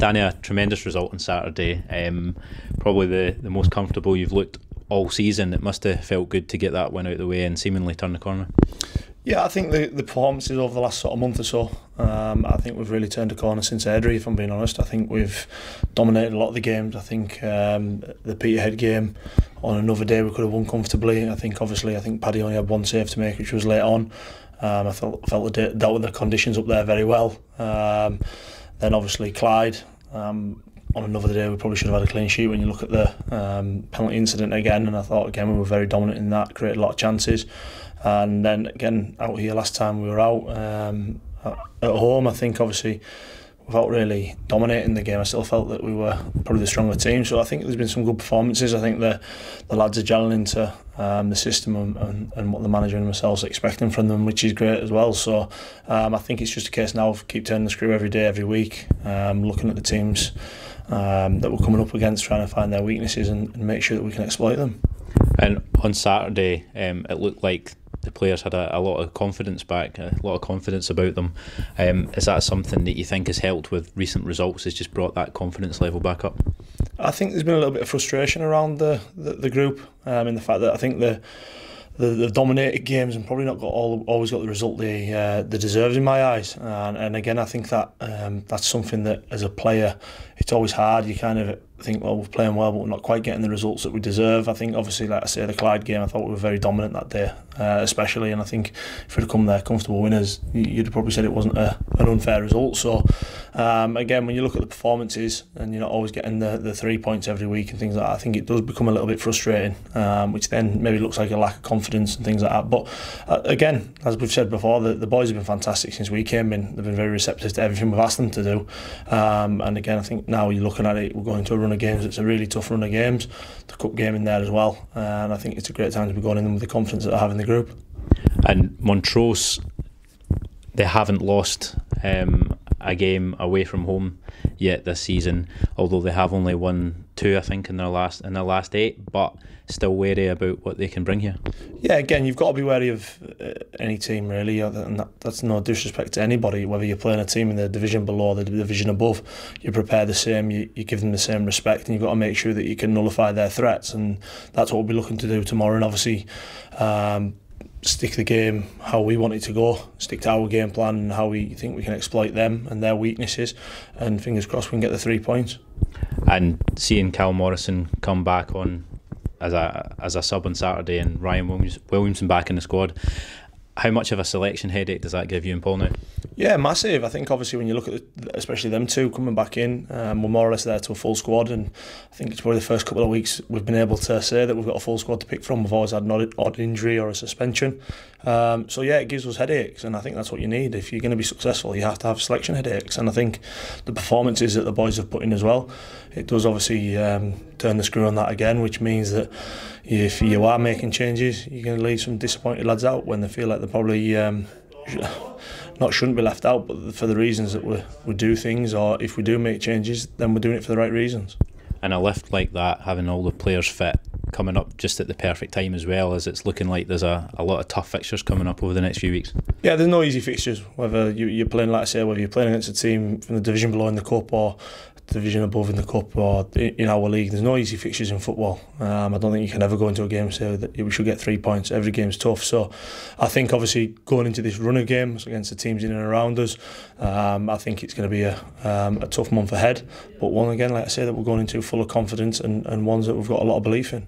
Danny, a tremendous result on Saturday. Probably the most comfortable you've looked all season. It must have felt good to get that one out of the way and seemingly turn the corner. Yeah, I think the performances over the last sort of month or so, I think we've really turned a corner since Airdrie, if I'm being honest. I think we've dominated a lot of the games. I think the Peterhead game, on another day we could have won comfortably. I think Paddy only had one save to make, which was late on. I felt dealt with the conditions up there very well. Then obviously Clyde, on another day we probably should have had a clean sheet when you look at the penalty incident again, and I thought again we were very dominant in that, created a lot of chances. And then again out here last time we were out at home, I think obviously without really dominating the game, I still felt that we were probably the stronger team. So I think there's been some good performances. I think the lads are gelling into the system and what the manager and themselves are expecting from them, which is great as well. So I think it's just a case now of keep turning the screw every day, every week, looking at the teams that we're coming up against, trying to find their weaknesses and make sure that we can exploit them. And on Saturday, it looked like the players had a lot of confidence back, a lot of confidence about them. Is that something that you think has helped with recent results, has just brought that confidence level back up? I think there's been a little bit of frustration around the group, in the fact that I think they've dominated games and probably not always got the result they deserve in my eyes. And again, I think that that's something that as a player, it's always hard. You kind of think, well, we're playing well, but we're not quite getting the results that we deserve. I think obviously, like I say, the Clyde game, I thought we were very dominant that day, especially. And I think if we'd have come there comfortable winners, you'd have probably said it wasn't an unfair result. So again, when you look at the performances and you're not always getting the 3 points every week and things like that, I think it does become a little bit frustrating, which then maybe looks like a lack of confidence and things like that. But again, as we've said before, the boys have been fantastic since we came in. They've been very receptive to everything we've asked them to do. And again, I think now you're looking at it, we're going to a run of games. It's a really tough run of games. The cup game in there as well. And I think it's a great time to be going in them with the confidence that I have in the group. And Montrose, they haven't lost a game away from home yet this season, although they have only won 2, I think, in their last 8, but still wary about what they can bring here. Yeah, again, you've got to be wary of any team really, and that's no disrespect to anybody, whether you're playing a team in the division below or the division above. You prepare the same, you give them the same respect, and you've got to make sure that you can nullify their threats, and that's what we'll be looking to do tomorrow. And obviously stick the game how we want it to go, stick to our game plan and how we think we can exploit them and their weaknesses, and fingers crossed we can get the 3 points. And seeing Cal Morrison come back on as a sub on Saturday and Ryan Williamson back in the squad, how much of a selection headache does that give you and Paul now? Yeah, massive. I think obviously when you look at especially them two coming back in, we're more or less there to a full squad, and I think it's probably the first couple of weeks we've been able to say that we've got a full squad to pick from. We've always had an odd injury or a suspension. So yeah, it gives us headaches, and I think that's what you need. If you're going to be successful, you have to have selection headaches, and I think the performances that the boys have put in as well, it does obviously turn the screw on that again, which means that if you are making changes, you're going to leave some disappointed lads out when they feel like they probably shouldn't be left out, but for the reasons that we do things, or if we do make changes, then we're doing it for the right reasons. And a lift like that, having all the players fit, coming up just at the perfect time as well, as it's looking like there's a lot of tough fixtures coming up over the next few weeks. Yeah, there's no easy fixtures, whether you're playing, like I say, whether you're playing against a team from the division below in the cup or division above in the cup or in our league. There's no easy fixtures in football. I don't think you can ever go into a game and say that we should get 3 points. Every game's tough. So I think obviously going into this run of games against the teams in and around us, I think it's going to be a tough month ahead, but one again, like I say, that we're going into full of confidence and ones that we've got a lot of belief in.